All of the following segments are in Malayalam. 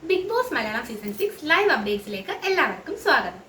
Big Boss Malayalam season 6 live അപ്ഡേറ്റ്സിലേക്ക് എല്ലാവർക്കും സ്വാഗതം.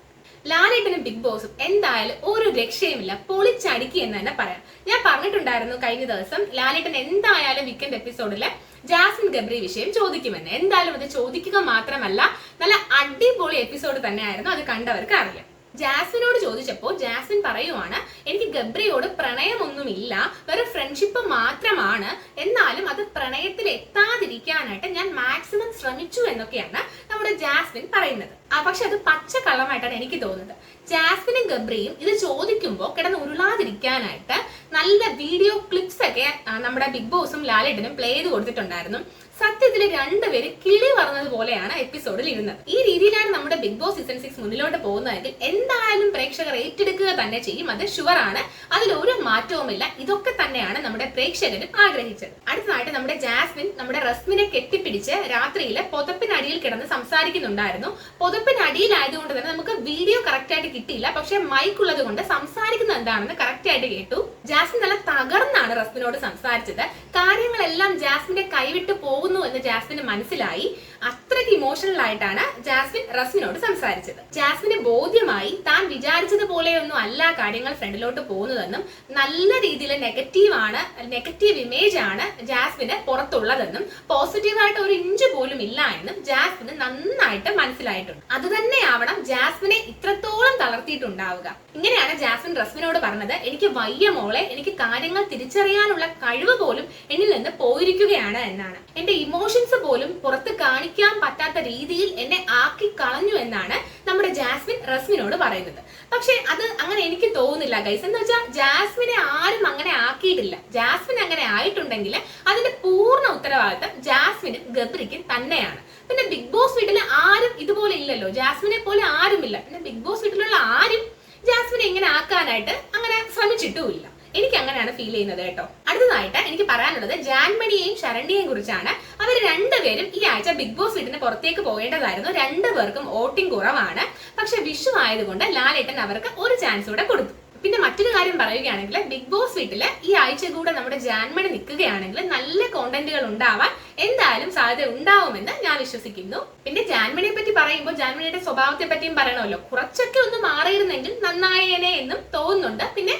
ലാലേട്ടനും ബിഗ് ബോസും എന്തായാലും ഒരു രക്ഷയുമില്ല, പൊളിച്ചടുക്കി എന്ന് തന്നെ പറയാം. ഞാൻ പറഞ്ഞിട്ടുണ്ടായിരുന്നു കഴിഞ്ഞ ദിവസം ലാലേട്ടൻ എന്തായാലും വീക്കെൻഡ് എപ്പിസോഡില് ജാസ്മിൻ ഗബ്രി വിഷയം ചോദിക്കുമെന്ന്. എന്തായാലും അത് ചോദിക്കുക മാത്രമല്ല, നല്ല അടിപൊളി എപ്പിസോഡ് തന്നെയായിരുന്നു. അത് കണ്ടവർക്ക് അറിയാം. ജാസ്മിനോട് ചോദിച്ചപ്പോൾ ജാസ്മിൻ പറയുവാണ്, എനിക്ക് ഗബ്രിയോട് പ്രണയമൊന്നുമില്ല, വെറും ഫ്രണ്ട്ഷിപ്പ് മാത്രമാണ്, എന്നാലും അത് പ്രണയത്തിൽ എത്താതിരിക്കാനായിട്ട് ഞാൻ മാക്സിമം ശ്രമിച്ചു എന്നൊക്കെയാണ് നമ്മുടെ ജാസ്മിൻ പറയുന്നത്. പക്ഷെ അത് പച്ച കള്ളമായിട്ടാണ് എനിക്ക് തോന്നുന്നത്. ജാസ്മിനും ഗബ്രിയും ഇത് ചോദിക്കുമ്പോൾ കിടന്ന് ഉരുളാതിരിക്കാനായിട്ട് നല്ല വീഡിയോ ക്ലിപ്സ് ഒക്കെ നമ്മുടെ ബിഗ് ബോസും ലാലേട്ടനും പ്ലേ ചെയ്ത് കൊടുത്തിട്ടുണ്ടായിരുന്നു. സത്യത്തിൽ രണ്ടുപേരും കിളി പറഞ്ഞത് പോലെയാണ് എപ്പിസോഡിൽ ഇരുന്നത്. ഈ രീതിയിലാണ് നമ്മുടെ ബിഗ് ബോസ് സീസൺ 6 മുന്നിലോട്ട് പോകുന്നതെങ്കിൽ എന്തായാലും പ്രേക്ഷകർ ഏറ്റെടുക്കുക തന്നെ ചെയ്യും. അത് ഷുവർ ആണ്, അതിലൊരു മാറ്റവുമില്ല. ഇതൊക്കെ തന്നെയാണ് നമ്മുടെ പ്രേക്ഷകരും ആഗ്രഹിച്ചത്. അടുത്തതായിട്ട് നമ്മുടെ ജാസ്മിൻ നമ്മുടെ റസ്മിനെ കെട്ടിപ്പിടിച്ച് രാത്രിയിൽ പുതപ്പിനടിയിൽ കിടന്ന് സംസാരിക്കുന്നുണ്ടായിരുന്നു. പുതപ്പിനടിയിലായതുകൊണ്ട് തന്നെ നമുക്ക് വീഡിയോ കറക്റ്റ് ആയിട്ട് കിട്ടിയില്ല, പക്ഷെ മൈക്ക് ഉള്ളത് കൊണ്ട് സംസാരിക്കുന്നത് എന്താണെന്ന് കറക്റ്റ് ആയിട്ട് കേട്ടു. ജാസ്മിൻ നല്ല തകർന്നാണ് റസ്മിനോട് സംസാരിച്ചത്. കാര്യങ്ങളെല്ലാം ജാസ്മിന്റെ കൈവിട്ട് പോകുന്നു എന്ന് ജാസ്മിന് മനസ്സിലായി. അത്രയ്ക്ക് ഇമോഷണൽ ആയിട്ടാണ് ജാസ്മിൻ റസ്മിനോട് സംസാരിച്ചത്. ജാസ്മിന് ബോധ്യമായി താൻ വിചാരിച്ചതുപോലെയൊന്നും അല്ല കാര്യങ്ങൾ ഫ്രണ്ടിലോട്ട് പോകുന്നതെന്നും നല്ല രീതിയിൽ നെഗറ്റീവ് ഇമേജ് ആണ് ജാസ്മിന് പുറത്തുള്ളതെന്നും പോസിറ്റീവായിട്ട് ഒരു ഇഞ്ച് പോലും ഇല്ല എന്നും ജാസ്മിന് നന്നായിട്ട് മനസ്സിലായിട്ടുണ്ട്. അത് തന്നെയാവണം ജാസ്മിനെ ഇത്രത്തോളം തളർത്തിയിട്ടുണ്ടാവുക. ഇങ്ങനെയാണ് ജാസ്മിൻ റസ്മിനോട് പറഞ്ഞത്, എനിക്ക് വയ്യ മോളെ, എനിക്ക് കാര്യങ്ങൾ തിരിച്ചറിയാനുള്ള കഴിവ് പോലും എന്നിൽ നിന്ന് പോയിരിക്കുകയാണ് എന്നാണ്. എന്റെ ഇമോഷൻസ് പോലും പുറത്ത് കാണിക്കാൻ പറ്റാത്ത രീതിയിൽ എന്നെ ആക്കി കളഞ്ഞു എന്നാണ് നമ്മുടെ ജാസ്മിൻ റസ്മിനോട് പറയുന്നത്. പക്ഷെ അത് അങ്ങനെ എനിക്ക് തോന്നുന്നില്ല ഗൈസ്. എന്ന് വെച്ചാൽ ജാസ്മിനെ ആരും അങ്ങനെ ആക്കിയിട്ടില്ല. ജാസ്മിൻ അങ്ങനെ ആയിട്ടുണ്ടെങ്കിൽ അതിന്റെ പൂർണ്ണ ഉത്തരവാദിത്തം ജാസ്മിനും ഗബ്രിക്കും തന്നെയാണ്. പിന്നെ ബിഗ് ബോസ് വീട്ടിൽ ആരും ഇതുപോലെ ഇല്ലല്ലോ, ജാസ്മിനെ പോലെ ആരുമില്ല. പിന്നെ ബിഗ് ബോസ് വീട്ടിലുള്ള ആരും ജാസ്മിനെ ഇങ്ങനെ ആക്കാനായിട്ട് അങ്ങനെ ശ്രമിച്ചിട്ടുമില്ല. എനിക്ക് അങ്ങനെയാണ് ഫീൽ ചെയ്യുന്നത് കേട്ടോ. അടുത്തതായിട്ട് എനിക്ക് പറയാനുള്ളത് ജാൻമണിയെയും ശരണ്യയെയും കുറിച്ചാണ്. അവർ രണ്ടുപേരും ഈ ആഴ്ച ബിഗ് ബോസ് വീട്ടിന് പുറത്തേക്ക് പോകേണ്ടതായിരുന്നു. രണ്ടുപേർക്കും വോട്ടിംഗ് കുറവാണ്. പക്ഷെ വിഷു ആയതുകൊണ്ട് ലാലേട്ടൻ അവർക്ക് ഒരു ചാൻസ് കൂടെ കൊടുത്തു. പിന്നെ മറ്റൊരു കാര്യം പറയുകയാണെങ്കിൽ ബിഗ് ബോസ് വീട്ടില് ഈ ആഴ്ച കൂടെ നമ്മുടെ ജാൻമണി നിൽക്കുകയാണെങ്കിൽ നല്ല കോണ്ടന്റുകൾ ഉണ്ടാവാൻ എന്തായാലും സാധ്യത ഉണ്ടാവുമെന്ന് ഞാൻ വിശ്വസിക്കുന്നു. പിന്നെ ജാൻമണിയെ പറ്റി പറയുമ്പോൾ ജാൻമണിയുടെ സ്വഭാവത്തെ പറ്റിയും പറയണമല്ലോ. കുറച്ചൊക്കെ ഒന്ന് മാറിയിരുന്നെങ്കിൽ നന്നായേനെ എന്നും തോന്നുന്നുണ്ട്. പിന്നെ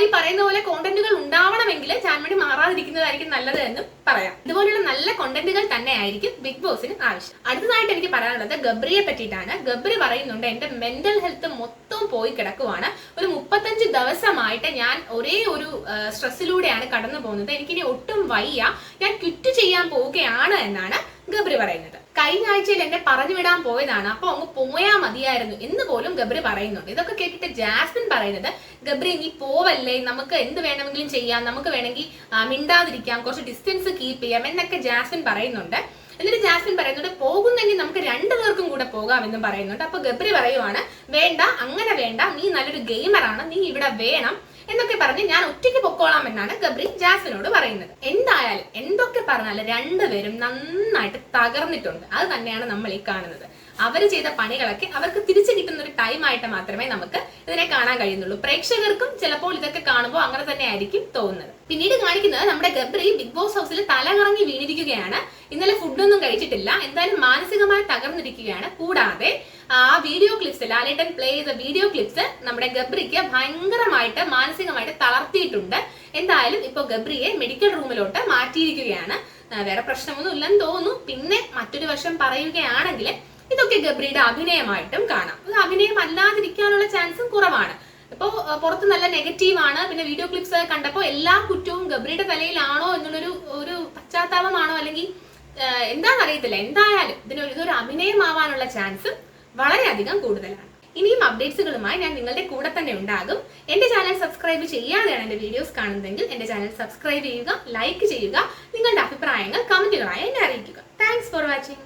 ഈ പറയുന്ന പോലെ കോണ്ടന്റുകൾ ഉണ്ടാവണമെങ്കിൽ ജാൻമണി മാറാതിരിക്കുന്നതായിരിക്കും നല്ലത് എന്നും പറയാം. ഇതുപോലുള്ള നല്ല കോണ്ടന്റുകൾ തന്നെ ആയിരിക്കും ബിഗ് ബോസിന് ആവശ്യം. അടുത്തതായിട്ട് എനിക്ക് പറയാനുള്ളത് ഗബ്രിയെ പറ്റിയിട്ടാണ്. ഗബ്രി പറയുന്നുണ്ട്, എന്റെ മെന്റൽ ഹെൽത്ത് മൊത്തം പോയി കിടക്കുവാണ്. ഒരു 35 ദിവസമായിട്ട് ഞാൻ ഒരേ ഒരു സ്ട്രെസ്സിലൂടെയാണ് കടന്നു പോകുന്നത്. എനിക്കിനി ഒട്ടും വയ്യ, ഞാൻ ക്വിറ്റ് ചെയ്യാൻ പോവുകയാണ് എന്നാണ് ഗബ്രി പറയുന്നത്. കഴിഞ്ഞ ആഴ്ചയിൽ എന്നെ പറഞ്ഞു വിടാൻ പോയതാണ്, അപ്പൊ അങ്ങ് പോയാ മതിയായിരുന്നു എന്ന് പോലും ഗബ്രി പറയുന്നുണ്ട്. ഇതൊക്കെ കേട്ടിട്ട് ജാസ്മിൻ പറയുന്നത്, ഗബ്രി നീ പോവല്ലേ, നമുക്ക് എന്ത് വേണമെങ്കിലും ചെയ്യാം, നമുക്ക് വേണമെങ്കിൽ മിണ്ടാതിരിക്കാം, കുറച്ച് ഡിസ്റ്റൻസ് കീപ്പ് ചെയ്യാം എന്നൊക്കെ ജാസ്മിൻ പറയുന്നുണ്ട്. എന്നിട്ട് ജാസ്മിൻ പറയുന്നുണ്ട്, പോകുന്നെങ്കിൽ നമുക്ക് രണ്ടുപേർക്കും കൂടെ പോകാമെന്നും പറയുന്നുണ്ട്. അപ്പൊ ഗബ്രി പറയുവാണ്, വേണ്ട, അങ്ങനെ വേണ്ട, നീ നല്ലൊരു ഗെയിമറാണ്, നീ ഇവിടെ വേണം എന്നൊക്കെ പറഞ്ഞ് ഞാൻ ഒറ്റയ്ക്ക് പൊക്കോളാം എന്നാണ് ഗബ്രി ജാസ്മിനോട് പറയുന്നത്. എന്തായാലും എന്തൊക്കെ പറഞ്ഞാലും രണ്ടുപേരും നന്നായിട്ട് തകർന്നിട്ടുണ്ട്. അത് തന്നെയാണ് നമ്മൾ ഈ കാണുന്നത്. അവർ ചെയ്ത പണികളൊക്കെ അവർക്ക് തിരിച്ചു കിട്ടുന്ന ഒരു ടൈമായിട്ട് മാത്രമേ നമുക്ക് ഇതിനെ കാണാൻ കഴിയുന്നുള്ളൂ. പ്രേക്ഷകർക്കും ചിലപ്പോൾ ഇതൊക്കെ കാണുമ്പോൾ അങ്ങനെ തന്നെ ആയിരിക്കും തോന്നുന്നത്. പിന്നീട് കാണിക്കുന്നത് നമ്മുടെ ഗബ്രി ബിഗ് ബോസ് ഹൗസിൽ തലകറങ്ങി വീണിരിക്കുകയാണ്. ഇന്നലെ ഫുഡൊന്നും കഴിച്ചിട്ടില്ല, എന്തായാലും മാനസികമായി തകർന്നിരിക്കുകയാണ്. കൂടാതെ ആ വീഡിയോ ക്ലിപ്സ്, ലാലേട്ടൻ പ്ലേ ചെയ്ത വീഡിയോ ക്ലിപ്സ് നമ്മുടെ ഗബ്രിക്ക് ഭയങ്കരമായിട്ട് മാനസികമായിട്ട് തളർത്തിയിട്ടുണ്ട്. എന്തായാലും ഇപ്പൊ ഗബ്രിയെ മെഡിക്കൽ റൂമിലോട്ട് മാറ്റിയിരിക്കുകയാണ്. വേറെ പ്രശ്നമൊന്നും ഇല്ലെന്ന് തോന്നുന്നു. പിന്നെ മറ്റൊരു വശം പറയുകയാണെങ്കിൽ ഇതൊക്കെ ഗബ്രിയുടെ അഭിനയമായിട്ടും കാണാം. ഇത് അഭിനയം അല്ലാതിരിക്കാനുള്ള ചാൻസും കുറവാണ്. ഇപ്പോ പുറത്ത് നല്ല നെഗറ്റീവ് ആണ്. പിന്നെ വീഡിയോ ക്ലിപ്സ് കണ്ടപ്പോൾ എല്ലാ കുറ്റവും ഗബ്രിയുടെ തലയിലാണോ എന്നുള്ളൊരു പശ്ചാത്താപമാണോ അല്ലെങ്കിൽ എന്താണെന്നറിയത്തില്ല. എന്തായാലും ഇതൊരു അഭിനയമാവാനുള്ള ചാൻസ് വളരെയധികം കൂടുതലാണ്. ഇനിയും അപ്ഡേറ്റ്സുകളുമായി ഞാൻ നിങ്ങളുടെ കൂടെ തന്നെ ഉണ്ടാകും. എന്റെ ചാനൽ സബ്സ്ക്രൈബ് ചെയ്യാതെയാണ് എന്റെ വീഡിയോസ് കാണുന്നതെങ്കിൽ എന്റെ ചാനൽ സബ്സ്ക്രൈബ് ചെയ്യുക, ലൈക്ക് ചെയ്യുക, നിങ്ങളുടെ അഭിപ്രായങ്ങൾ കമന്റുകളായി എന്നെ അറിയിക്കുക. Thanks for watching.